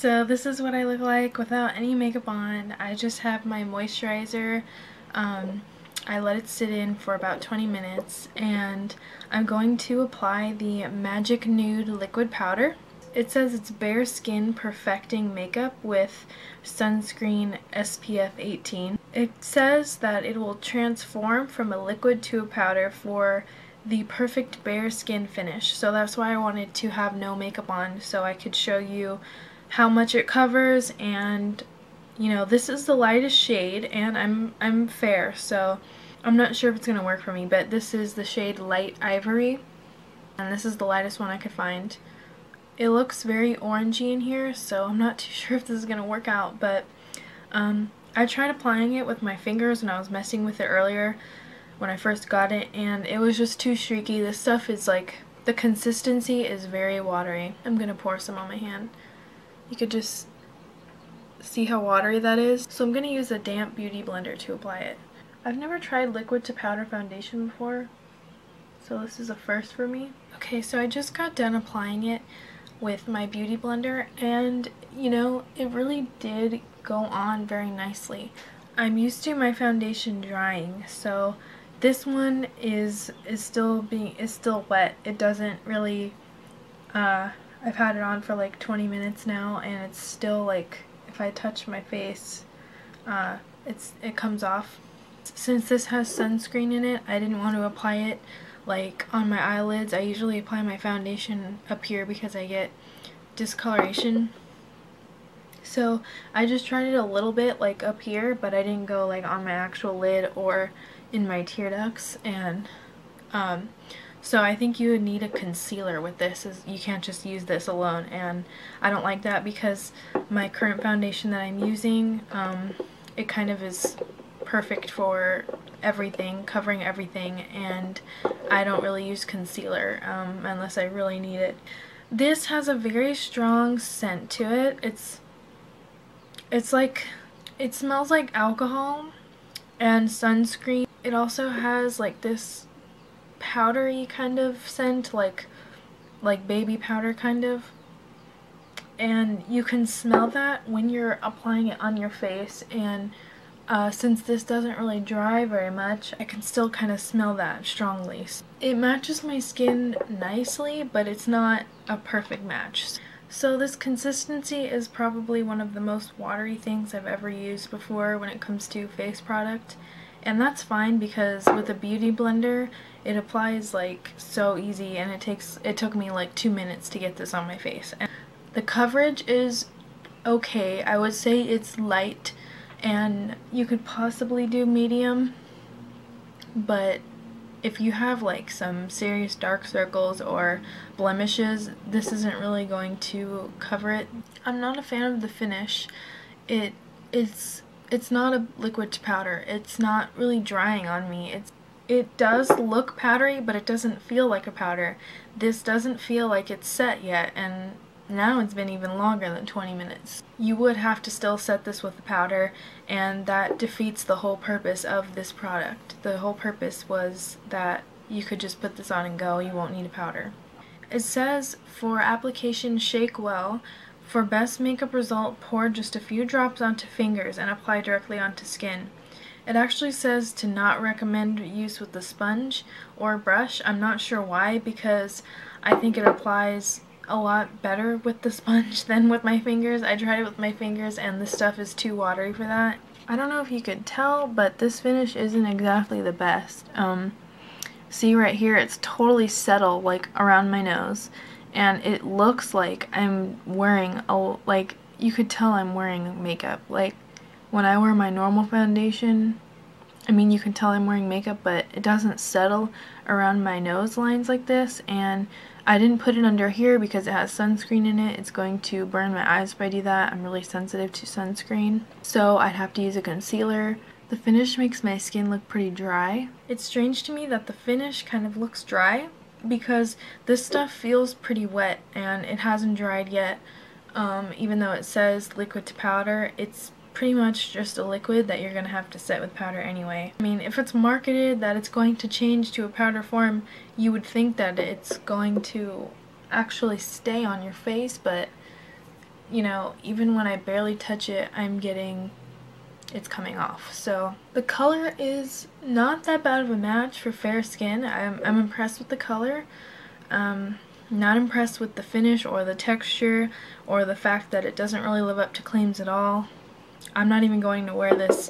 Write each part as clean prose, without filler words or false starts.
So this is what I look like without any makeup on. I just have my moisturizer. I let it sit in for about 20 minutes and I'm going to apply the Magic Nude liquid powder. It says it's bare skin perfecting makeup with sunscreen SPF 18. It says that it will transform from a liquid to a powder for the perfect bare skin finish. So that's why I wanted to have no makeup on, so I could show you how much it covers. And you know, this is the lightest shade and I'm fair, so I'm not sure if it's gonna work for me, but this is the shade Light Ivory and this is the lightest one I could find. It looks very orangey in here, so I'm not too sure if this is gonna work out, but I tried applying it with my fingers when I was messing with it earlier when I first got it, and it was just too streaky. This stuff is like, the consistency is very watery. I'm gonna pour some on my hand. You could just see how watery that is. So I'm gonna use a damp beauty blender to apply it. I've never tried liquid to powder foundation before, so this is a first for me. Okay, so I just got done applying it with my beauty blender and you know, it really did go on very nicely. I'm used to my foundation drying, so this one is still wet. It doesn't really I've had it on for like 20 minutes now and it's still like, if I touch my face, it comes off. Since this has sunscreen in it, I didn't want to apply it like on my eyelids. I usually apply my foundation up here because I get discoloration. So I just tried it a little bit like up here, but I didn't go like on my actual lid or in my tear ducts. And so I think you would need a concealer with this. You can't just use this alone, and I don't like that because my current foundation that I'm using, it kind of is perfect for everything, covering everything, and I don't really use concealer unless I really need it. This has a very strong scent to it. It's like, it smells like alcohol and sunscreen. It also has like this powdery kind of scent, like baby powder kind of, and you can smell that when you're applying it on your face. And since this doesn't really dry very much, I can still kind of smell that strongly. It matches my skin nicely, but it's not a perfect match. So this consistency is probably one of the most watery things I've ever used before when it comes to face product. And that's fine because with a beauty blender, it applies like so easy, and it took me like 2 minutes to get this on my face. And the coverage is okay. I would say it's light, and you could possibly do medium, but if you have like some serious dark circles or blemishes, this isn't really going to cover it. I'm not a fan of the finish. It's not a liquid to powder. It's not really drying on me. It does look powdery, but it doesn't feel like a powder. This doesn't feel like it's set yet, and now it's been even longer than 20 minutes. You would have to still set this with the powder, and that defeats the whole purpose of this product. The whole purpose was that you could just put this on and go. You won't need a powder. It says, for application, shake well. For best makeup result, pour just a few drops onto fingers and apply directly onto skin. It actually says to not recommend use with the sponge or brush. I'm not sure why, because I think it applies a lot better with the sponge than with my fingers. I tried it with my fingers and this stuff is too watery for that. I don't know if you could tell, but this finish isn't exactly the best. See right here, it's totally settled like around my nose. And it looks like I'm wearing like, you could tell I'm wearing makeup. Like when I wear my normal foundation, I mean, you can tell I'm wearing makeup, but it doesn't settle around my nose lines like this. And I didn't put it under here because it has sunscreen in it. It's going to burn my eyes if I do that. I'm really sensitive to sunscreen, so I'd have to use a concealer. The finish makes my skin look pretty dry. It's strange to me that the finish kind of looks dry, because this stuff feels pretty wet and it hasn't dried yet. Even though it says liquid to powder, it's pretty much just a liquid that you're gonna have to set with powder anyway. I mean, if it's marketed that it's going to change to a powder form, you would think that it's going to actually stay on your face, but you know, even when I barely touch it, it's coming off. So the color is not that bad of a match for fair skin. I'm impressed with the color. Not impressed with the finish or the texture or the fact that it doesn't really live up to claims at all. I'm not even going to wear this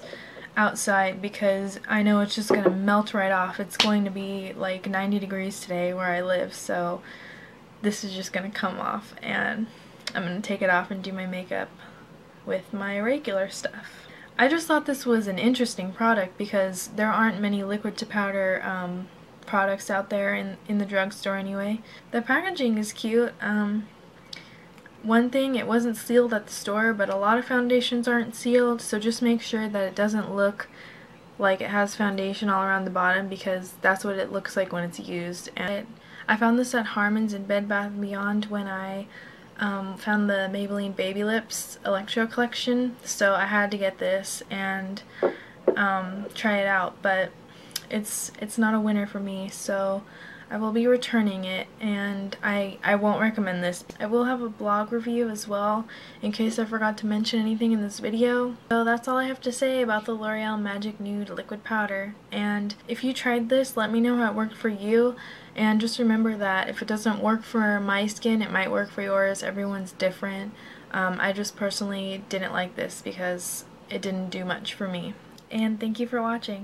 outside because I know it's just going to melt right off. It's going to be like 90 degrees today where I live, so this is just going to come off, and I'm going to take it off and do my makeup with my regular stuff. I just thought this was an interesting product because there aren't many liquid to powder products out there in the drugstore anyway. The packaging is cute. One thing, it wasn't sealed at the store, but a lot of foundations aren't sealed, so just make sure that it doesn't look like it has foundation all around the bottom, because that's what it looks like when it's used. And I found this at Harmon's and Bed Bath & Beyond when I found the Maybelline Baby Lips Electro Collection, so I had to get this and try it out, but it's not a winner for me, so I will be returning it, and I won't recommend this. I will have a blog review as well in case I forgot to mention anything in this video. So that's all I have to say about the L'Oreal Magic Nude Liquid Powder. And if you tried this, let me know how it worked for you, and just remember that if it doesn't work for my skin, it might work for yours. Everyone's different. I just personally didn't like this because it didn't do much for me. And thank you for watching.